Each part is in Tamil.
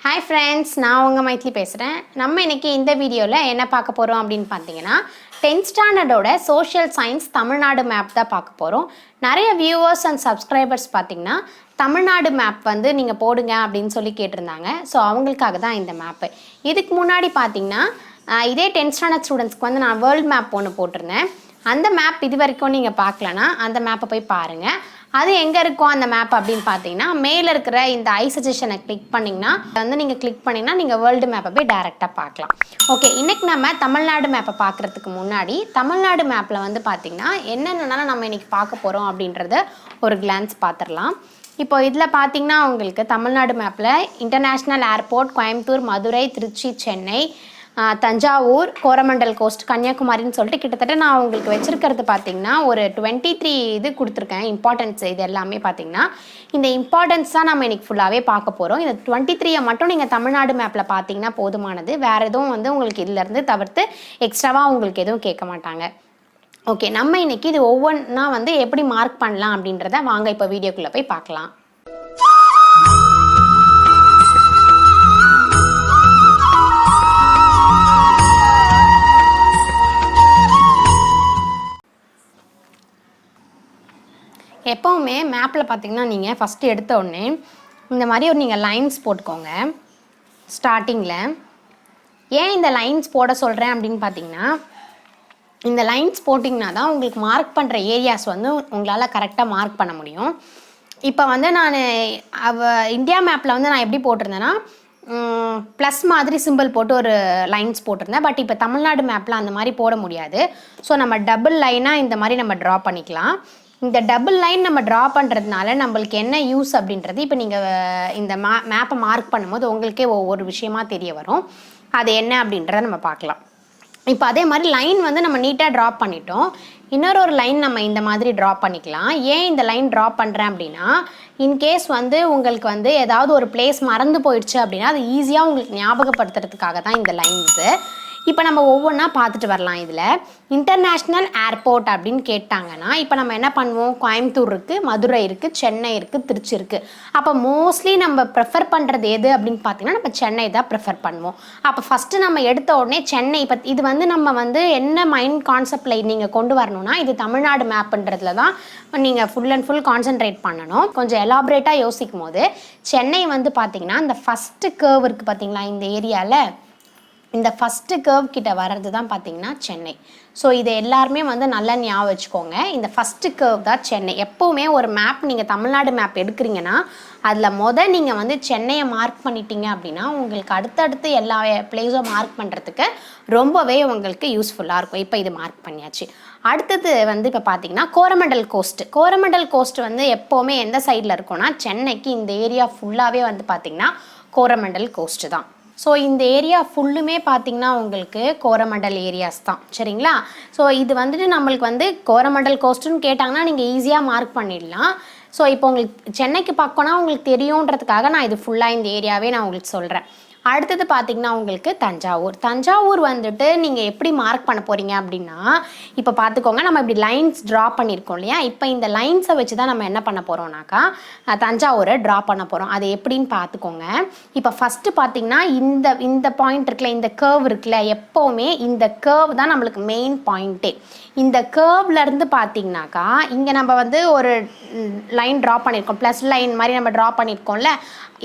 Hi friends, நான் உங்க மைத்லி பேசுகிறேன். நம்ம இன்னைக்கு இந்த வீடியோவில் என்ன பார்க்க போகிறோம் அப்படின்னு பார்த்தீங்கன்னா 10th ஸ்டாண்டர்டோட சோஷியல் சயின்ஸ் தமிழ்நாடு மேப் தான் பார்க்க போகிறோம். நிறைய வியூவர்ஸ் அண்ட் சப்ஸ்கிரைபர்ஸ் பார்த்தீங்கன்னா தமிழ்நாடு மேப் வந்து நீங்கள் போடுங்க அப்படின்னு சொல்லி கேட்டிருந்தாங்க. ஸோ அவங்களுக்காக தான் இந்த மேப்பு. இதுக்கு முன்னாடி பார்த்தீங்கன்னா இதே 10th ஸ்டாண்டர்ட் ஸ்டூடெண்ட்ஸ்க்கு வந்து நான் வேர்ல்டு மேப் ஒன்று போட்டிருந்தேன். அந்த மேப் இது வரைக்கும் நீங்கள் பார்க்கலன்னா அந்த மேப்பை போய் பாருங்கள். அது எங்கே இருக்கும் அந்த மேப் அப்படின்னு பார்த்தீங்கன்னா மேலே இருக்கிற இந்த ஐ சஜஷனை கிளிக் பண்ணிங்கன்னா வந்து நீங்கள் கிளிக் பண்ணிங்கன்னா நீங்கள் வேர்ல்டு மேப்பை போய் டைரெக்டாக பார்க்கலாம். ஓகே, இன்றைக்கி நம்ம தமிழ்நாடு மேப்பை பார்க்குறதுக்கு முன்னாடி தமிழ்நாடு மேப்பில் வந்து பார்த்திங்கன்னா என்னென்னலாம் நம்ம இன்றைக்கி பார்க்க போகிறோம் அப்படின்றத ஒரு கிளான்ஸ் பார்த்துடலாம். இப்போ இதில் பார்த்தீங்கன்னா உங்களுக்கு தமிழ்நாடு மேப்பில் international airport, Coimbatore, Madurai, Trichy, Chennai, Thanjavur, Coromandel coast, கன்னியாகுமரின்னு சொல்லிட்டு கிட்டத்தட்ட நான் உங்களுக்கு வச்சுருக்கிறது பார்த்திங்கன்னா ஒரு 23 இது கொடுத்துருக்கேன் இம்பார்ட்டன்ஸ். இது எல்லாமே பார்த்திங்கன்னா இந்த இம்பார்ட்டன்ஸ் தான் நம்ம இன்றைக்கி ஃபுல்லாகவே பார்க்க போகிறோம். இந்த 23 மட்டும் நீங்கள் தமிழ்நாடு மேப்பில் பார்த்தீங்கன்னா போதுமானது. வேறு எதுவும் வந்து உங்களுக்கு இதிலேருந்து தவிர்த்து எக்ஸ்ட்ராவாக உங்களுக்கு எதுவும் கேட்க மாட்டாங்க. ஓகே, நம்ம இன்றைக்கி இது ஒவ்வொன்றா வந்து எப்படி மார்க் பண்ணலாம் அப்படின்றத வாங்க இப்போ வீடியோக்குள்ளே போய் பார்க்கலாம். எப்போவுமே மேப்பில் பார்த்தீங்கன்னா நீங்கள் ஃபஸ்ட்டு எடுத்த உடனே இந்த மாதிரி ஒரு நீங்கள் லைன்ஸ் போட்டுக்கோங்க ஸ்டார்டிங்கில். ஏன் இந்த லைன்ஸ் போட சொல்கிறேன் அப்படின்னு பார்த்தீங்கன்னா இந்த லைன்ஸ் போட்டிங்கன்னா தான் உங்களுக்கு மார்க் பண்ணுற ஏரியாஸ் வந்து உங்களால் கரெக்டாக மார்க் பண்ண முடியும். இப்போ வந்து நான் இந்தியா மேப்பில் வந்து நான் எப்படி போட்டிருந்தேன்னா ப்ளஸ் மாதிரி சிம்பிள் போட்டு ஒரு லைன்ஸ் போட்டிருந்தேன். பட் இப்போ தமிழ்நாடு மேப்பில் அந்த மாதிரி போட முடியாது. ஸோ நம்ம டபுள் லைனாக இந்த மாதிரி நம்ம ட்ரா பண்ணிக்கலாம். இந்த டபுள் லைன் நம்ம ட்ரா பண்ணுறதுனால நம்மளுக்கு என்ன யூஸ் அப்படின்றது இப்போ நீங்கள் இந்த மேப்பை மார்க் பண்ணும்போது உங்களுக்கே ஒவ்வொரு விஷயமா தெரிய வரும். அது என்ன அப்படின்றத நம்ம பார்க்கலாம். இப்போ அதே மாதிரி லைன் வந்து நம்ம நீட்டாக ட்ரா பண்ணிட்டோம். இன்னொரு லைன் நம்ம இந்த மாதிரி ட்ரா பண்ணிக்கலாம். ஏன் இந்த லைன் ட்ரா பண்ணுறேன் அப்படின்னா இன்கேஸ் வந்து உங்களுக்கு வந்து ஏதாவது ஒரு பிளேஸ் மறந்து போயிடுச்சு அப்படின்னா அது ஈஸியாக உங்களுக்கு ஞாபகப்படுத்துறதுக்காக தான் இந்த லைன்ஸு. இப்போ நம்ம ஒவ்வொன்றா பார்த்துட்டு வரலாம். இதில் இன்டர்நேஷ்னல் ஏர்போர்ட் அப்படின்னு கேட்டாங்கன்னா இப்போ நம்ம என்ன பண்ணுவோம், கோயம்புத்தூர் இருக்குது, மதுரை இருக்குது, சென்னை இருக்குது, திருச்சி இருக்குது. அப்போ மோஸ்ட்லி நம்ம ப்ரிஃபர் பண்ணுறது எது அப்படின்னு பார்த்தீங்கன்னா நம்ம சென்னை தான் ப்ரிஃபர் பண்ணுவோம். அப்போ ஃபஸ்ட்டு நம்ம எடுத்த உடனே சென்னை. இப்போ இது வந்து நம்ம வந்து என்ன மைண்ட் கான்செப்டில் நீங்கள் கொண்டு வரணும்னா இது தமிழ்நாடு மேப்புன்றதுல தான் நீங்கள் ஃபுல் அண்ட் ஃபுல் கான்சென்ட்ரேட் பண்ணணும். கொஞ்சம் எலாபரேட்டாக யோசிக்கும் போது சென்னை வந்து பார்த்திங்கன்னா இந்த ஃபஸ்ட்டு கர்வ் இருக்குது பார்த்திங்களா, இந்த ஏரியாவில் இந்த ஃபஸ்ட்டு கர்வ் கிட்ட வர்றது தான் பார்த்திங்கன்னா சென்னை. ஸோ இதை எல்லாருமே வந்து நல்லா ஞாபகம் வச்சுக்கோங்க. இந்த ஃபஸ்ட்டு கர்வ் தான் சென்னை. எப்போவுமே ஒரு மேப் நீங்கள் தமிழ்நாடு மேப் எடுக்கிறீங்கன்னா அதில் நீங்கள் வந்து சென்னையை மார்க் பண்ணிட்டீங்க அப்படின்னா உங்களுக்கு அடுத்தடுத்து எல்லா பிளேஸும் மார்க் பண்ணுறதுக்கு ரொம்பவே உங்களுக்கு யூஸ்ஃபுல்லாக இருக்கும். இப்போ இது மார்க் பண்ணியாச்சு. அடுத்தது வந்து இப்போ பார்த்தீங்கன்னா கோரமண்டல் கோஸ்ட்டு. கோரமண்டல் கோஸ்ட் வந்து எப்போவுமே எந்த சைடில் இருக்கும்னா சென்னைக்கு இந்த ஏரியா ஃபுல்லாகவே வந்து பார்த்திங்கன்னா கோரமண்டல் கோஸ்ட்டு தான். ஸோ இந்த ஏரியா ஃபுல்லுமே பார்த்திங்கன்னா உங்களுக்கு கோரமண்டல் ஏரியாஸ் தான், சரிங்களா? ஸோ இது வந்துட்டு நம்மளுக்கு வந்து கோரமண்டல் கோஸ்ட்டுன்னு கேட்டாங்கன்னா நீங்கள் ஈஸியாக மார்க் பண்ணிடலாம். ஸோ இப்போ உங்களுக்கு சென்னைக்கு பக்கம்னா உங்களுக்கு தெரியுன்றதுக்காக நான் இது ஃபுல்லாக இந்த ஏரியாவே நான் உங்களுக்கு சொல்கிறேன். அடுத்தது பார்த்திங்கன்னா உங்களுக்கு தஞ்சாவூர். தஞ்சாவூர் வந்துட்டு நீங்கள் எப்படி மார்க் பண்ண போகிறீங்க அப்படின்னா இப்போ பார்த்துக்கோங்க, நம்ம இப்படி லைன்ஸ் ட்ரா பண்ணியிருக்கோம் இல்லையா? இப்போ இந்த லைன்ஸை வச்சு தான் நம்ம என்ன பண்ண போகிறோம்னாக்கா தஞ்சாவூரை ட்ரா பண்ண போகிறோம். அது எப்படின்னு பார்த்துக்கோங்க. இப்போ ஃபஸ்ட்டு பார்த்திங்கன்னா இந்த பாயிண்ட் இருக்குல்ல, இந்த கர்வ் இருக்குல்ல, எப்போவுமே இந்த கர்வ் தான் நம்மளுக்கு மெயின் பாயிண்ட்டே. இந்த கர்வ்லேருந்து பார்த்திங்கனாக்கா இங்கே நம்ம வந்து ஒரு லைன் ட்ரா பண்ணியிருக்கோம், ப்ளஸ் லைன் மாதிரி நம்ம ட்ரா பண்ணியிருக்கோம்ல.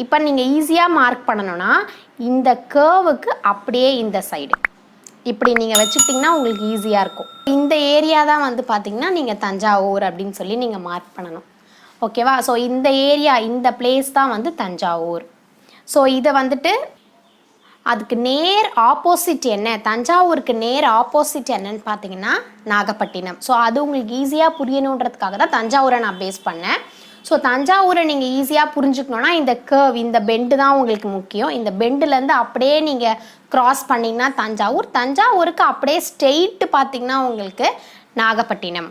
இப்போ நீங்கள் ஈஸியாக மார்க் பண்ணணும்னா இந்த கர்வுக்கு அப்படியே இந்த சைடு இப்படி நீங்கள் வச்சுக்கிட்டிங்கன்னா உங்களுக்கு ஈஸியாக இருக்கும். இந்த ஏரியா தான் வந்து பார்த்திங்கன்னா நீங்கள் தஞ்சாவூர் அப்படின்னு சொல்லி நீங்கள் மார்க் பண்ணணும். ஓகேவா? ஸோ இந்த ஏரியா, இந்த பிளேஸ் தான் வந்து தஞ்சாவூர். ஸோ இதை வந்துட்டு அதுக்கு நேர் ஆப்போசிட் என்ன, தஞ்சாவூருக்கு நேர் ஆப்போசிட் என்னன்னு பார்த்தீங்கன்னா நாகப்பட்டினம். ஸோ அது உங்களுக்கு ஈஸியாக புரியணுன்றதுக்காக தான் தஞ்சாவூரை நான் பேஸ் பண்ணேன். ஸோ தஞ்சாவூரை நீங்கள் ஈஸியாக புரிஞ்சுக்கணுன்னா இந்த கர்வ், இந்த பெண்டு தான் உங்களுக்கு முக்கியம். இந்த பெண்டுலேருந்து அப்படியே நீங்கள் க்ராஸ் பண்ணிங்கன்னா தஞ்சாவூர். தஞ்சாவூருக்கு அப்படியே ஸ்ட்ரெயிட்டு பார்த்திங்கன்னா உங்களுக்கு நாகப்பட்டினம்.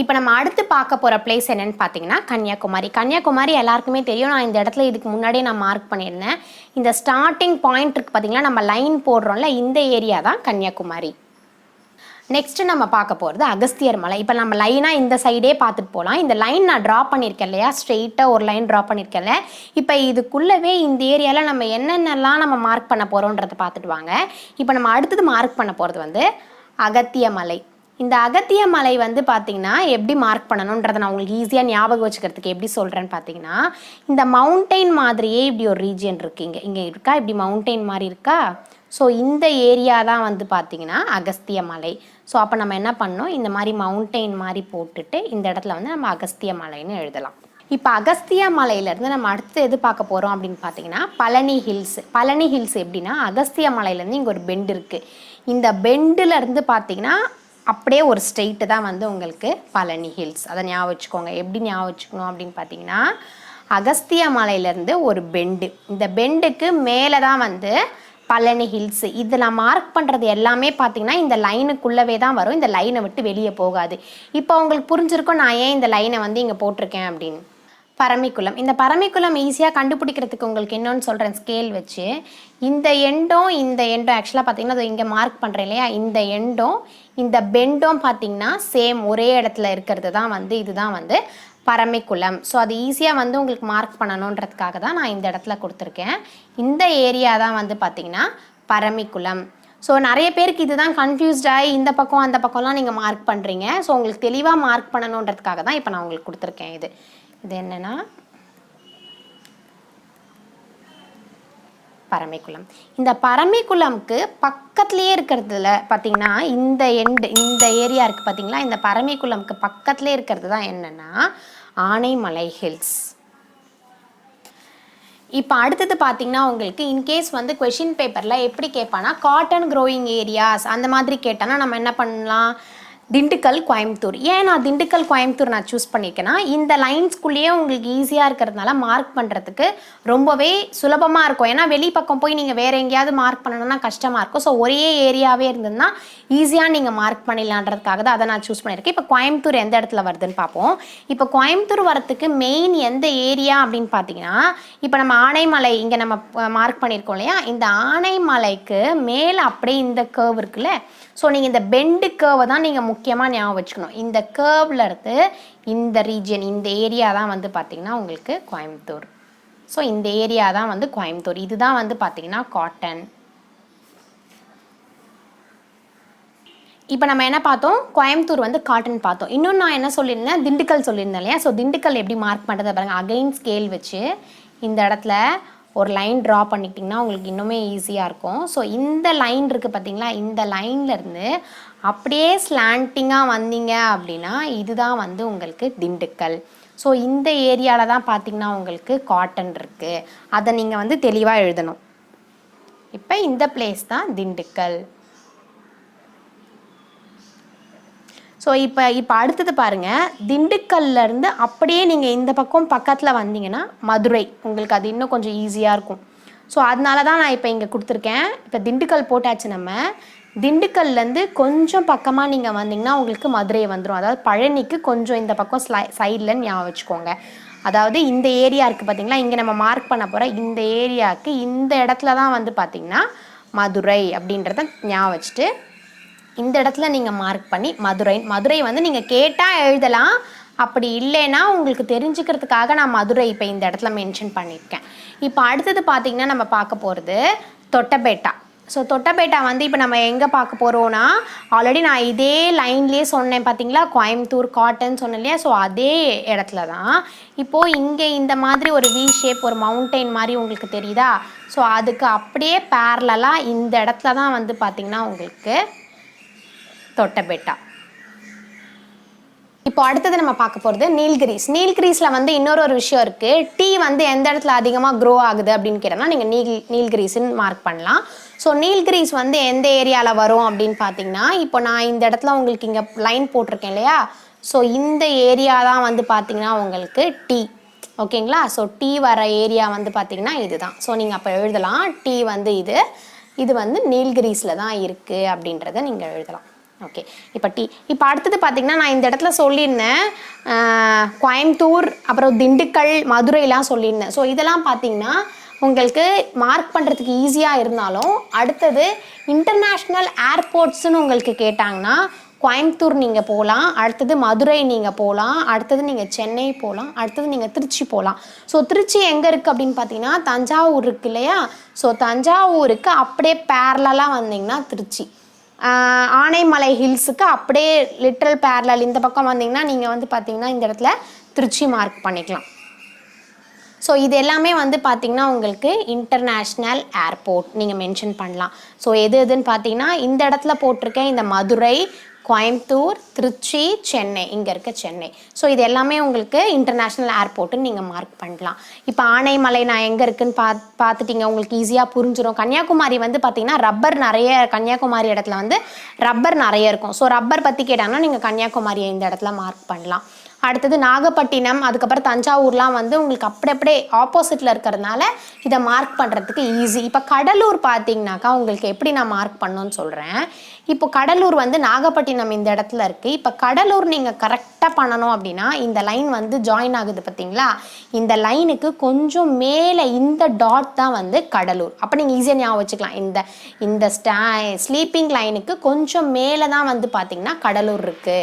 இப்போ நம்ம அடுத்து பார்க்க போகிற பிளேஸ் என்னென்னு பார்த்தீங்கன்னா கன்னியாகுமரி. கன்னியாகுமரி எல்லாருக்குமே தெரியும். நான் இந்த இடத்துல இதுக்கு முன்னாடியே நான் மார்க் பண்ணியிருந்தேன். இந்த ஸ்டார்டிங் பாயிண்ட் இருக்குது பார்த்திங்கன்னா, நம்ம லைன் போடுறோம்ல, இந்த ஏரியா தான் கன்னியாகுமரி. நெக்ஸ்ட்டு நம்ம பார்க்க போகிறது அகஸ்தியர் மலை. இப்போ நம்ம லைனாக இந்த சைடே பார்த்துட்டு போகலாம். இந்த லைன் நான் ட்ரா பண்ணியிருக்கேன் இல்லையா, ஸ்ட்ரெயிட்டாக ஒரு லைன் ட்ரா பண்ணியிருக்கேன்ல. இப்போ இதுக்குள்ளவே இந்த ஏரியாவில் நம்ம என்னென்னலாம் நம்ம மார்க் பண்ண போகிறோன்றதை பார்த்துட்டு வாங்க. இப்போ நம்ம அடுத்தது மார்க் பண்ண போகிறது வந்து அகத்திய மலை. இந்த அகத்திய மலை வந்து பார்த்திங்கன்னா எப்படி மார்க் பண்ணணுன்றதை நான் உங்களுக்கு ஈஸியாக ஞாபகம் வச்சுக்கிறதுக்கு எப்படி சொல்கிறேன்னு பார்த்தீங்கன்னா, இந்த மவுண்டெயின் மாதிரியே இப்படி ஒரு ரீஜியன் இருக்குது. இங்கே இருக்கா, இப்படி மவுண்டெயின் மாதிரி இருக்கா. ஸோ இந்த ஏரியா தான் வந்து பார்த்திங்கன்னா அகஸ்திய மலை. ஸோ அப்போ நம்ம என்ன பண்ணோம், இந்த மாதிரி மவுண்டெயின் மாதிரி போட்டுட்டு இந்த இடத்துல வந்து நம்ம அகஸ்திய மலைன்னு எழுதலாம். இப்போ அகஸ்திய மலையிலேருந்து நம்ம அடுத்து எது பார்க்க போகிறோம் அப்படின்னு பார்த்தீங்கன்னா பழனி ஹில்ஸ். பழனி ஹில்ஸ் எப்படின்னா, அகஸ்திய மலையிலேருந்து இங்கே ஒரு பெண்டு இருக்குது. இந்த பெண்டுலேருந்து பார்த்தீங்கன்னா அப்படியே ஒரு ஸ்ட்ரெயிட்டு தான் வந்து உங்களுக்கு பழனி ஹில்ஸ். அதை ஞாபகம் வச்சுக்கோங்க. எப்படி ஞாபகம் வச்சுக்கணும் அப்படின்னு பார்த்தீங்கன்னா, அகஸ்திய மலையிலேருந்து ஒரு பெண்டு, இந்த பெண்டுக்கு மேலே தான் வந்து பழனி ஹில்ஸ். இதில் மார்க் பண்ணுறது எல்லாமே பார்த்தீங்கன்னா இந்த லைனுக்குள்ளவே தான் வரும், இந்த லைனை விட்டு வெளியே போகாது. இப்போ உங்களுக்கு புரிஞ்சிருக்கும் நான் ஏன் இந்த லைனை வந்து இங்கே போட்டிருக்கேன் அப்படின்னு. பரமிக்குளம். இந்த பரமிக்குளம் ஈஸியாக கண்டுபிடிக்கிறதுக்கு உங்களுக்கு இன்னொன்று சொல்கிறேன் ஸ்கேல் வச்சு. இந்த எண்டும் ஆக்சுவலாக பார்த்தீங்கன்னா அது இங்கே மார்க் பண்ணுறேன் இல்லையா, இந்த எண்டும் இந்த பெண்டும் பார்த்தீங்கன்னா சேம் ஒரே இடத்துல இருக்கிறது தான் வந்து இதுதான் வந்து பரமிக்குளம். ஸோ அது ஈஸியாக வந்து உங்களுக்கு மார்க் பண்ணணுன்றதுக்காக தான் நான் இந்த இடத்துல கொடுத்துருக்கேன். இந்த ஏரியா தான் வந்து பார்த்திங்கன்னா பரமிக்குளம். ஸோ நிறைய பேருக்கு இதுதான் கன்ஃபியூஸ்டாகி இந்த பக்கம் அந்த பக்கம்லாம் நீங்கள் மார்க் பண்ணுறீங்க. ஸோ உங்களுக்கு தெளிவாக மார்க் பண்ணணுன்றதுக்காக தான் இப்போ நான் உங்களுக்கு கொடுத்துருக்கேன். இது என்னென்னா பரமிக்குளம். இந்த பரமிக்குளம்க்கு பக்கத்துலேயே இருக்கிறதுல பார்த்தீங்கன்னா இந்த ஏரியா இருக்குது பார்த்தீங்களா, இந்த பரமிக்குளம்க்கு பக்கத்துலேயே இருக்கிறது தான் என்னென்னா ஆனைமலை ஹில்ஸ். இப்போ அடுத்தது பார்த்தீங்கன்னா உங்களுக்கு இன்கேஸ் வந்து கொஷின் பேப்பரில் எப்படி கேட்பானா, காட்டன் க்ரோயிங் ஏரியாஸ் அந்த மாதிரி கேட்டானா நம்ம என்ன பண்ணலாம், திண்டுக்கல், கோயம்புத்தூர். ஏன் நான் திண்டுக்கல், கோயம்புத்தூர் நான் சூஸ் பண்ணியிருக்கேன்னா, இந்த லைன்ஸ்குள்ளேயே உங்களுக்கு ஈஸியாக இருக்கிறதுனால மார்க் பண்ணுறதுக்கு ரொம்பவே சுலபமாக இருக்கும். ஏன்னா வெளி பக்கம் போய் நீங்கள் வேறு எங்கேயாவது மார்க் பண்ணணும்னா கஷ்டமாக இருக்கும். ஸோ ஒரே ஏரியாவே இருந்ததுன்னா ஈஸியாக நீங்கள் மார்க் பண்ணிடலான்றதுக்காக தான் அதை நான் சூஸ் பண்ணியிருக்கேன். இப்போ கோயம்புத்தூர் எந்த இடத்துல வருதுன்னு பார்ப்போம். இப்போ கோயம்புத்தூர் வரத்துக்கு மெயின் எந்த ஏரியா அப்படின்னு பார்த்தீங்கன்னா, இப்போ நம்ம ஆனைமலை இங்கே நம்ம மார்க் பண்ணியிருக்கோம் இல்லையா, இந்த ஆனைமலைக்கு மேலே அப்படியே இந்த கர்வ் இருக்குல்ல. ஸோ நீங்கள் இந்த பெண்டு கர்வை தான் நீங்கள் முக்கியமாக ஞாபகம் வச்சுக்கணும். இந்த கர்வில் இருந்து இந்த ரீஜன், இந்த ஏரியா தான் வந்து பார்த்திங்கன்னா உங்களுக்கு கோயம்புத்தூர். ஸோ இந்த ஏரியா தான் வந்து கோயம்புத்தூர். இதுதான் வந்து பார்த்திங்கன்னா காட்டன். இப்போ நம்ம என்ன பார்த்தோம், கோயம்புத்தூர் வந்து காட்டன் பார்த்தோம். இன்னொன்று நான் என்ன சொல்லியிருந்தேன், திண்டுக்கல் சொல்லியிருந்தேன் இல்லையா. ஸோ திண்டுக்கல் எப்படி மார்க் பண்ணுறது பாருங்கள். அகைன் ஸ்கேல் வச்சு இந்த இடத்துல ஒரு லைன் ட்ரா பண்ணிக்கிட்டிங்கன்னா உங்களுக்கு இன்னுமே ஈஸியாக இருக்கும். ஸோ இந்த லைன் இருக்குது பார்த்தீங்களா, இந்த லைன்லேருந்து அப்படியே ஸ்லாண்டிங்காக வந்தீங்க அப்படின்னா இதுதான் வந்து உங்களுக்கு திண்டுக்கல். ஸோ இந்த ஏரியாவில் தான் பார்த்திங்கன்னா உங்களுக்கு காட்டன் இருக்குது. அதை நீங்கள் வந்து தெளிவாக எழுதணும். இப்போ இந்த பிளேஸ் தான் திண்டுக்கல். ஸோ இப்போ அடுத்தது பாருங்கள், திண்டுக்கல்லேருந்து அப்படியே நீங்கள் இந்த பக்கம் பக்கத்தில் வந்தீங்கன்னா மதுரை. உங்களுக்கு அது இன்னும் கொஞ்சம் ஈஸியாக இருக்கும். ஸோ அதனால தான் நான் இப்போ இங்கே கொடுத்துருக்கேன். இப்போ திண்டுக்கல் போட்டாச்சு. நம்ம திண்டுக்கல்லேருந்து கொஞ்சம் பக்கமாக நீங்கள் வந்தீங்கன்னா உங்களுக்கு மதுரை வந்துடும். அதாவது பழனிக்கு கொஞ்சம் இந்த பக்கம் சைடில் ஞாபகம் வச்சுக்கோங்க. அதாவது இந்த ஏரியா இருக்குது பார்த்தீங்களா, இங்கே நம்ம மார்க் பண்ண போகிற இந்த ஏரியாவுக்கு இந்த இடத்துல தான் வந்து பார்த்திங்கன்னா மதுரை அப்படின்றத ஞாபகம் வச்சுட்டு இந்த இடத்துல நீங்கள் மார்க் பண்ணி மதுரை வந்து நீங்கள் கேட்டால் எழுதலாம். அப்படி இல்லைன்னா உங்களுக்கு தெரிஞ்சுக்கிறதுக்காக நான் மதுரை இப்போ இந்த இடத்துல மென்ஷன் பண்ணியிருக்கேன். இப்போ அடுத்தது பார்த்திங்கன்னா நம்ம பார்க்க போகிறது தொட்டபேட்டா. ஸோ தொட்டபேட்டா வந்து இப்போ நம்ம எங்கே பார்க்க போகிறோன்னா, ஆல்ரெடி நான் இதே லைன்லேயே சொன்னேன் பார்த்தீங்களா, கோயம்புத்தூர் காட்டன் சொன்னேன் இல்லையா. ஸோ அதே இடத்துல தான் இப்போது இங்கே இந்த மாதிரி ஒரு வி ஷேப் ஒரு மவுண்டெயின் மாதிரி உங்களுக்கு தெரியுதா. ஸோ அதுக்கு அப்படியே பேரலாக இந்த இடத்துல தான் வந்து பார்த்திங்கன்னா உங்களுக்கு தொட்டபேட்டா. இப்போ அடுத்தது நம்ம பார்க்க போகிறது நீல்கிரிஸில் வந்து இன்னொரு விஷயம் இருக்குது. டீ வந்து எந்த இடத்துல அதிகமாக க்ரோ ஆகுது அப்படின்னு கேட்டோம்னா நீங்கள் நீல்கிரிஸ்ன்னு மார்க் பண்ணலாம். ஸோ நீல்கிரிஸ் வந்து எந்த ஏரியாவில் வரும் அப்படின்னு பார்த்தீங்கன்னா, இப்போ நான் இந்த இடத்துல உங்களுக்கு இங்கே லைன் போட்டிருக்கேன் இல்லையா. ஸோ இந்த ஏரியா தான் வந்து பார்த்திங்கன்னா உங்களுக்கு டீ. ஓகேங்களா. ஸோ டீ வர ஏரியா வந்து பார்த்திங்கன்னா இதுதான். ஸோ நீங்கள் அப்போ எழுதலாம் டீ வந்து இது வந்து நீல்கிரிஸில் தான் இருக்குது அப்படின்றத நீங்கள் எழுதலாம். ஓகே. இப்போ அடுத்தது பார்த்திங்கன்னா நான் இந்த இடத்துல சொல்லியிருந்தேன் கோயம்புத்தூர், அப்புறம் திண்டுக்கல், மதுரைலாம் சொல்லியிருந்தேன். ஸோ இதெல்லாம் பார்த்திங்கன்னா உங்களுக்கு மார்க் பண்ணுறதுக்கு ஈஸியாக இருந்தாலும் அடுத்தது இன்டர்நேஷ்னல் ஏர்போர்ட்ஸ்னு உங்களுக்கு கேட்டாங்கன்னா கோயம்புத்தூர் நீங்கள் போகலாம், அடுத்தது மதுரை நீங்கள் போகலாம், அடுத்தது நீங்கள் சென்னை போகலாம், அடுத்தது நீங்கள் திருச்சி போகலாம். ஸோ திருச்சி எங்கே இருக்குது அப்படின்னு பார்த்தீங்கன்னா தஞ்சாவூர் இருக்கு இல்லையா? ஸோ தஞ்சாவூருக்கு அப்படியே பேரலாக வந்தீங்கன்னா திருச்சி, ஆனைமலை ஹில்ஸுக்கு அப்படியே லிட்டரல் பேரலல் இந்த பக்கம் வந்தீங்கன்னா நீங்கள் வந்து பார்த்தீங்கன்னா இந்த இடத்துல திருச்சி மார்க் பண்ணிக்கலாம். ஸோ இது எல்லாமே வந்து பார்த்திங்கன்னா உங்களுக்கு இன்டர்நேஷ்னல் ஏர்போர்ட் நீங்கள் மென்ஷன் பண்ணலாம். ஸோ எதுன்னு பார்த்தீங்கன்னா இந்த இடத்துல போட்டிருக்கேன், இந்த மதுரை, கோயம்புத்தூர், திருச்சி, சென்னை, இங்கே இருக்க சென்னை. ஸோ இது எல்லாமே உங்களுக்கு இன்டர்நேஷ்னல் ஏர்போர்ட்டுன்னு நீங்கள் மார்க் பண்ணலாம். இப்போ ஆனைமலை நான் எங்கே இருக்குன்னு பார்த்துட்டிங்க, உங்களுக்கு ஈஸியாக புரிஞ்சிடும். கன்னியாகுமரி வந்து பார்த்திங்கன்னா ரப்பர் நிறைய, கன்னியாகுமரி இடத்துல வந்து ரப்பர் நிறைய இருக்கும். ஸோ ரப்பர் பற்றி கேட்டாங்கன்னா நீங்கள் கன்னியாகுமரியை இந்த இடத்துல மார்க் பண்ணலாம். அடுத்தது நாகப்பட்டினம், அதுக்கப்புறம் தஞ்சாவூர்லாம் வந்து உங்களுக்கு அப்படியே ஆப்போசிட்டில் இருக்கிறதுனால இதை மார்க் பண்ணுறதுக்கு ஈஸி. இப்போ கடலூர் பார்த்தீங்கன்னாக்கா உங்களுக்கு எப்படி நான் மார்க் பண்ணணும்னு சொல்கிறேன். இப்போ கடலூர் வந்து நாகப்பட்டினம் இந்த இடத்துல இருக்குது. இப்போ கடலூர் நீங்கள் கரெக்டாக பண்ணணும் அப்படின்னா இந்த லைன் வந்து ஜாயின் ஆகுது பார்த்தீங்களா, இந்த லைனுக்கு கொஞ்சம் மேலே இந்த டாட் தான் வந்து கடலூர். அப்போ நீங்கள் ஈஸியாக ஞாபகம் வச்சுக்கலாம். இந்த ஸ்லீப்பிங் லைனுக்கு கொஞ்சம் மேலே தான் வந்து பார்த்தீங்கன்னா கடலூர் இருக்குது.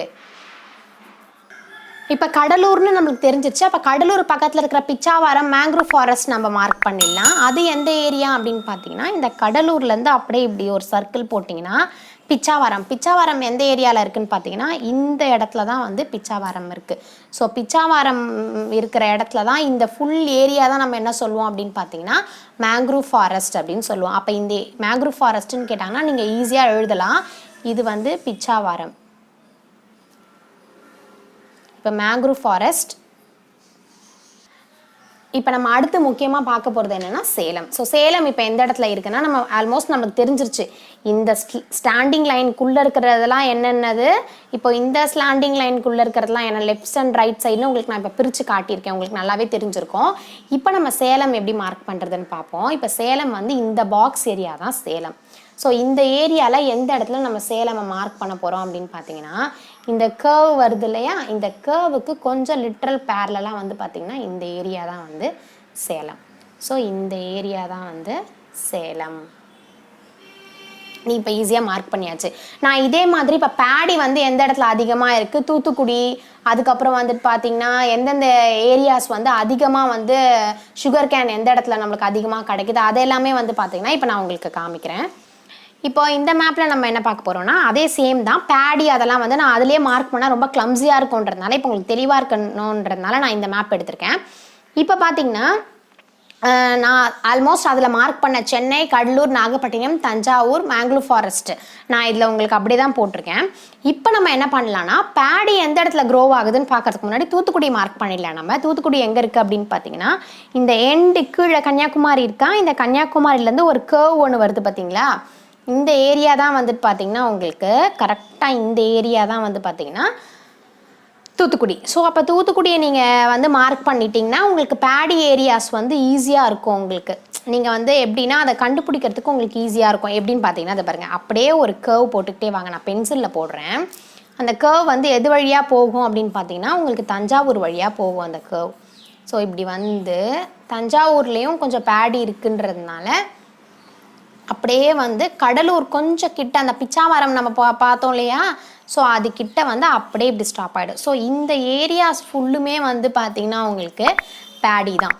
இப்போ கடலூர்னு நம்மளுக்கு தெரிஞ்சிச்சு. அப்போ கடலூர் பக்கத்தில் இருக்கிற பிச்சாவரம் மேங்க்ரூவ் ஃபாரஸ்ட் நம்ம மார்க் பண்ணிடலாம். அது எந்த ஏரியா அப்படின்னு பார்த்தீங்கன்னா இந்த கடலூர்லேருந்து அப்படியே இப்படி ஒரு சர்க்கிள் போட்டிங்கன்னா பிச்சாவரம் எந்த ஏரியாவில் இருக்குதுன்னு பார்த்தீங்கன்னா இந்த இடத்துல தான் வந்து பிச்சாவரம் இருக்குது. ஸோ பிச்சாவரம் இருக்கிற இடத்துல தான் இந்த ஃபுல் ஏரியா தான் நம்ம என்ன சொல்லுவோம் அப்படின்னு பார்த்தீங்கன்னா மேங்க்ரூவ் ஃபாரஸ்ட் அப்படின்னு சொல்லுவோம். அப்போ இந்த மேங்க்ரூவ் ஃபாரஸ்ட்டுன்னு கேட்டாங்கன்னா நீங்கள் ஈஸியாக எழுதலாம், இது வந்து பிச்சாவரம். இப்போ மேங்க்ரூவ் ஃபாரஸ்ட். இப்போ நம்ம அடுத்து முக்கியமாக பார்க்க போகிறது என்னென்னா சேலம். ஸோ சேலம் இப்போ எந்த இடத்துல இருக்குன்னா நம்ம ஆல்மோஸ்ட் நமக்கு தெரிஞ்சிருச்சு. இந்த ஸ்டாண்டிங் லைனுக்குள்ளே இருக்கிறதெல்லாம் என்னென்னது, இப்போ இந்த ஸ்டாண்டிங் லைனுக்குள்ளே இருக்கிறதெல்லாம் என்ன லெஃப்ட் அண்ட் ரைட் சைடுன்னு உங்களுக்கு நான் இப்போ பிரித்து காட்டியிருக்கேன், உங்களுக்கு நல்லாவே தெரிஞ்சிருக்கும். இப்போ நம்ம சேலம் எப்படி மார்க் பண்ணுறதுன்னு பார்ப்போம். இப்போ சேலம் வந்து இந்த பாக்ஸ் ஏரியா தான் சேலம். ஸோ இந்த ஏரியாவில் எந்த இடத்துல நம்ம சேலமை மார்க் பண்ண போகிறோம் அப்படின்னு பார்த்தீங்கன்னா இந்த கர்வ் வருது இல்லையா, இந்த கர்வுக்கு கொஞ்சம் லிட்ரல் பேரலாக வந்து பார்த்திங்கன்னா இந்த ஏரியா தான் வந்து சேலம். ஸோ இந்த ஏரியா தான் வந்து சேலம். நீ இப்போ ஈஸியாக மார்க் பண்ணியாச்சு. நான் இதே மாதிரி இப்போ பேடி வந்து எந்த இடத்துல அதிகமாக இருக்குது, தூத்துக்குடி, அதுக்கப்புறம் வந்துட்டு பார்த்திங்கன்னா எந்தெந்த ஏரியாஸ் வந்து அதிகமாக வந்து சுகர் கேன் எந்த இடத்துல நம்மளுக்கு அதிகமாக கிடைக்குது அதெல்லாமே வந்து பார்த்திங்கன்னா இப்போ நான் உங்களுக்கு காமிக்கிறேன். இப்போ இந்த மேப்பில் நம்ம என்ன பார்க்க போகிறோம்னா அதே சேம் தான். பேடி அதெல்லாம் வந்து நான் அதிலே மார்க் பண்ணால் ரொம்ப கிளம்ஸியாக இருக்குன்றதுனால இப்போ உங்களுக்கு தெளிவாக இருக்கணுன்றதுனால நான் இந்த மேப் எடுத்திருக்கேன். இப்போ பார்த்தீங்கன்னா நான் ஆல்மோஸ்ட் அதில் மார்க் பண்ண சென்னை, கடலூர், நாகப்பட்டினம், தஞ்சாவூர், மேங்க்ரூவ் ஃபாரஸ்ட் நான் இதில் உங்களுக்கு அப்படி தான் போட்டிருக்கேன். இப்போ நம்ம என்ன பண்ணலான்னா பேடி எந்த இடத்துல க்ரோ ஆகுதுன்னு பார்க்கறதுக்கு முன்னாடி தூத்துக்குடி மார்க் பண்ணிடலாம். நம்ம தூத்துக்குடி எங்கே இருக்குது அப்படின்னு பார்த்தீங்கன்னா இந்த எண்டு கீழே கன்னியாகுமரி இருக்கா, இந்த கன்னியாகுமரியிலேருந்து ஒரு கர்வ் ஒன்று வருது பார்த்தீங்களா, இந்த ஏரியா தான் வந்துட்டு பார்த்தீங்கன்னா உங்களுக்கு கரெக்டாக இந்த ஏரியா தான் வந்து பார்த்தீங்கன்னா தூத்துக்குடி. ஸோ அப்போ தூத்துக்குடியை நீங்கள் வந்து மார்க் பண்ணிட்டீங்கன்னா உங்களுக்கு பேடி ஏரியாஸ் வந்து ஈஸியாக இருக்கும். உங்களுக்கு நீங்கள் வந்து எப்படின்னா அதை கண்டுபிடிக்கிறதுக்கு உங்களுக்கு ஈஸியாக இருக்கும். எப்படின்னு பார்த்தீங்கன்னா அதை பாருங்கள், அப்படியே ஒரு கர்வ் போட்டுக்கிட்டே வாங்க. நான் பென்சிலில் போடுறேன். அந்த கர்வ் வந்து எது வழியாக போகும் அப்படின்னு பார்த்தீங்கன்னா உங்களுக்கு தஞ்சாவூர் வழியாக போகும் அந்த கர்வ். ஸோ இப்படி வந்து தஞ்சாவூர்லேயும் கொஞ்சம் பேடி இருக்குன்றதுனால அப்படியே வந்து கடலூர் கொஞ்சம் கிட்ட அந்த பிச்சாவரம் நம்ம பார்த்தோம் இல்லையா, ஸோ அது கிட்ட வந்து அப்படியே இப்படி ஸ்டாப் ஆகிடும். ஸோ இந்த ஏரியாஸ் ஃபுல்லுமே வந்து பார்த்திங்கன்னா உங்களுக்கு பேடி தான்.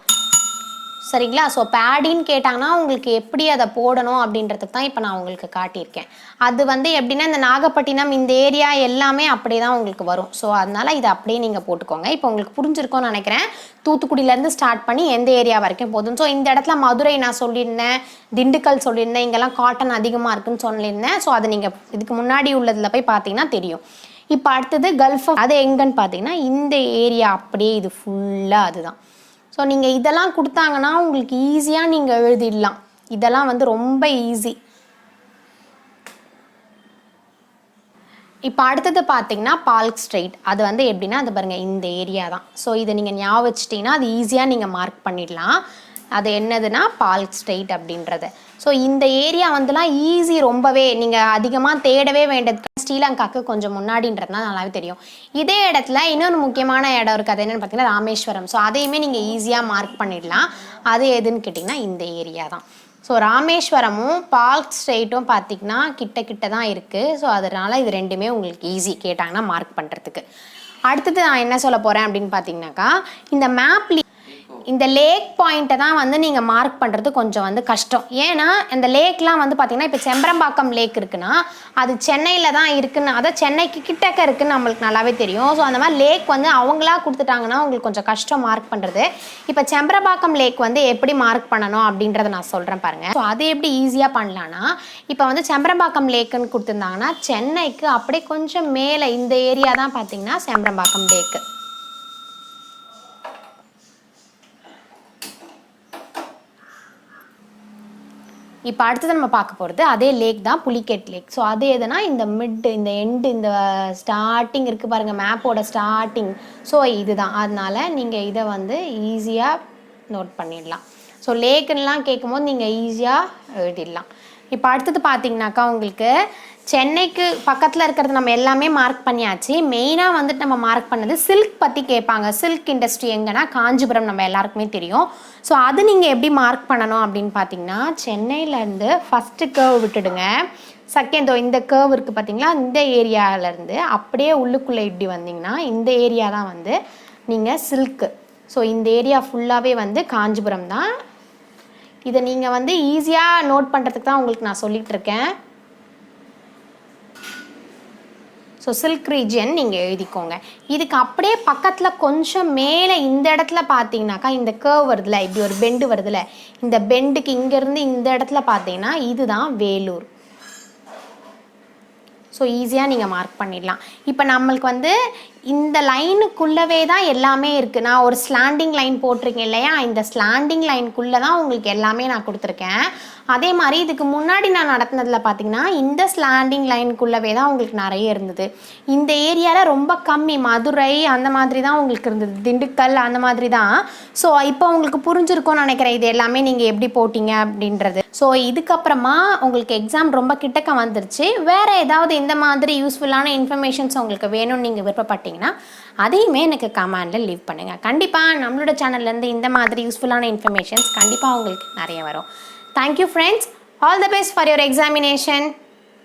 சரிங்களா? ஸோ பேடின்னு கேட்டாங்கன்னா உங்களுக்கு எப்படி அதை போடணும் அப்படின்றதுக்கு தான் இப்போ நான் உங்களுக்கு காட்டியிருக்கேன். அது வந்து எப்படின்னா இந்த நாகப்பட்டினம் இந்த ஏரியா எல்லாமே அப்படியே தான் உங்களுக்கு வரும். ஸோ அதனால் இதை அப்படியே நீங்கள் போட்டுக்கோங்க. இப்போ உங்களுக்கு புரிஞ்சிருக்கும்னு நினைக்கிறேன். தூத்துக்குடியிலேருந்து ஸ்டார்ட் பண்ணி எந்த ஏரியா வரைக்கும் போதும். ஸோ இந்த இடத்துல மதுரை நான் சொல்லியிருந்தேன், திண்டுக்கல் சொல்லியிருந்தேன், இங்கெல்லாம் காட்டன் அதிகமாக இருக்குதுன்னு சொல்லியிருந்தேன். ஸோ அதை நீங்கள் இதுக்கு முன்னாடி உள்ளதில் போய் பார்த்தீங்கன்னா தெரியும். இப்போ அடுத்தது கல்ஃப், அது எங்கன்னு பார்த்தீங்கன்னா இந்த ஏரியா அப்படியே இது ஃபுல்லாக அதுதான். ஸோ நீங்கள் இதெல்லாம் கொடுத்தாங்கன்னா உங்களுக்கு ஈஸியாக நீங்கள் எழுதிடலாம். இதெல்லாம் வந்து ரொம்ப ஈஸி. இப்போ அடுத்தது பார்த்தீங்கன்னா பால்க் ஸ்ட்ரெயிட். அது வந்து எப்படின்னா அது பாருங்கள் இந்த ஏரியா தான். ஸோ இதை நீங்கள் ஞாபகம் வச்சிட்டிங்கன்னா அது ஈஸியாக நீங்கள் மார்க் பண்ணிடலாம். அது என்னதுன்னா பால்க் ஸ்ட்ரெயிட் அப்படின்றது. ஸோ இந்த ஏரியா வந்துலாம் ஈஸி, ரொம்பவே நீங்கள் அதிகமாக தேடவே வேண்டியது. ஸ்ரீலங்காவுக்கு கொஞ்சம் முன்னாடின்றதுனால நல்லாவே தெரியும். இதே இடத்துல இன்னொன்று முக்கியமான இடம் இருக்குது. அது என்னென்னு பார்த்தீங்கன்னா ராமேஸ்வரம். ஸோ அதையுமே நீங்கள் ஈஸியாக மார்க் பண்ணிடலாம். அது எதுன்னு கேட்டிங்கன்னா இந்த ஏரியா தான். ஸோ ராமேஸ்வரமும் பார்க் ஸ்ட்ரெயிட்டும் பார்த்திங்கன்னா கிட்ட தான் இருக்குது. ஸோ அதனால் இது ரெண்டுமே உங்களுக்கு ஈஸி கேட்டாங்கன்னா மார்க் பண்ணுறதுக்கு. அடுத்தது நான் என்ன சொல்ல போகிறேன் அப்படின்னு பார்த்தீங்கன்னாக்கா, இந்த மேப்ல இந்த லேக் பாயிண்ட்டை தான் வந்து நீங்கள் மார்க் பண்ணுறது கொஞ்சம் வந்து கஷ்டம். ஏன்னா இந்த லேக்லாம் வந்து பார்த்திங்கன்னா இப்போ செம்பரம்பாக்கம் லேக் இருக்குன்னா அது சென்னையில் தான் இருக்குன்னு, அதை சென்னைக்கு கிட்டக்க இருக்குன்னு நம்மளுக்கு நல்லாவே தெரியும். ஸோ அந்த மாதிரி லேக் வந்து அவங்களா கொடுத்துட்டாங்கன்னா உங்களுக்கு கொஞ்சம் கஷ்டம் மார்க் பண்ணுறது. இப்போ செம்பரம்பாக்கம் லேக் வந்து எப்படி மார்க் பண்ணணும் அப்படின்றத நான் சொல்கிறேன் பாருங்கள். ஸோ அது எப்படி ஈஸியாக பண்ணலான்னா, இப்போ வந்து செம்பரம்பாக்கம் லேக்குன்னு கொடுத்துருந்தாங்கன்னா சென்னைக்கு அப்படியே கொஞ்சம் மேலே இந்த ஏரியா தான் பார்த்திங்கன்னா செம்பரம்பாக்கம் லேக்கு. இப்போ அடுத்தது நம்ம பார்க்க போகிறது அதே லேக் தான், புலிகேட் லேக். ஸோ அது எதுனா இந்த இந்த எண்டு, இந்த ஸ்டார்டிங் இருக்குது பாருங்கள், மேப்போட ஸ்டார்டிங். ஸோ இதுதான், அதனால் நீங்கள் இதை வந்து ஈஸியாக நோட் பண்ணிடலாம். ஸோ லேக்குன்னெலாம் கேட்கும்போது நீங்கள் ஈஸியாக எழுதிடலாம். இப்போ அடுத்தது பார்த்தீங்கன்னாக்கா உங்களுக்கு சென்னைக்கு பக்கத்தில் இருக்கிறது நம்ம எல்லாமே மார்க் பண்ணியாச்சு. மெயினாக வந்துட்டு நம்ம மார்க் பண்ணது சில்க் பற்றி கேட்பாங்க. சில்க் இண்டஸ்ட்ரி எங்கன்னா காஞ்சிபுரம் நம்ம எல்லாருக்குமே தெரியும். ஸோ அது நீங்கள் எப்படி மார்க் பண்ணணும் அப்படின்னு பார்த்தீங்கன்னா, சென்னையிலேருந்து ஃபஸ்ட்டு கர்வ் விட்டுடுங்க. செகண்ட் இந்த கர்வ் இருக்குது பார்த்தீங்களா, இந்த ஏரியாவிலேருந்து அப்படியே உள்ளுக்குள்ளே இப்படி வந்தீங்கன்னா இந்த ஏரியா தான் வந்து நீங்கள் சில்க்கு. ஸோ இந்த ஏரியா ஃபுல்லாகவே வந்து காஞ்சிபுரம் தான். இதை நீங்கள் வந்து ஈஸியாக நோட் பண்ணுறதுக்கு தான் உங்களுக்கு நான் சொல்லிகிட்டு இருக்கேன். ஸோ சில்க் ரீஜியன் நீங்கள் எழுதிக்கோங்க. இதுக்கு அப்படியே பக்கத்தில் கொஞ்சம் மேலே இந்த இடத்துல பார்த்தீங்கன்னாக்கா இந்த கர்வ் வருதுல, இப்படி ஒரு பெண்டு வருதுல, இந்த பெண்டுக்கு இங்கேருந்து இந்த இடத்துல பார்த்தீங்கன்னா இதுதான் வேலூர். ஸோ ஈஸியாக நீங்கள் மார்க் பண்ணிடலாம். இப்போ நம்மளுக்கு வந்து இந்த லைனுக்குள்ளவே தான் எல்லாமே இருக்குது. நான் ஒரு ஸ்லாண்டிங் லைன் போட்டிருக்கேன் இல்லையா, இந்த ஸ்லாண்டிங் லைனுக்குள்ளே தான் உங்களுக்கு எல்லாமே நான் கொடுத்துருக்கேன். அதே மாதிரி இதுக்கு முன்னாடி நான் நடத்தினதில் பார்த்தீங்கன்னா இந்த ஸ்லாண்டிங் லைனுக்குள்ளவே தான் உங்களுக்கு நிறைய இருந்தது. இந்த ஏரியாவில் ரொம்ப கம்மி, மதுரை அந்த மாதிரி தான் உங்களுக்கு இருந்தது, திண்டுக்கல் அந்த மாதிரி தான். ஸோ இப்போ உங்களுக்கு புரிஞ்சிருக்கும்னு நினைக்கிறேன் இது எல்லாமே நீங்கள் எப்படி போட்டிங்க அப்படின்றது. ஸோ இதுக்கப்புறமா உங்களுக்கு எக்ஸாம் ரொம்ப கிட்டக்க வந்துருச்சு. வேறு ஏதாவது இந்த மாதிரி யூஸ்ஃபுல்லான இன்ஃபர்மேஷன்ஸ் உங்களுக்கு வேணும்னு நீங்கள் விருப்பப்பட்டீங்கன்னா அதையுமே எனக்கு கமெண்டில் லீவ் பண்ணுங்கள். கண்டிப்பாக நம்மளோட சேனல்லேருந்து இந்த மாதிரி யூஸ்ஃபுல்லான இன்ஃபர்மேஷன்ஸ் கண்டிப்பாக உங்களுக்கு நிறைய வரும். Thank you friends. All the best for your examination.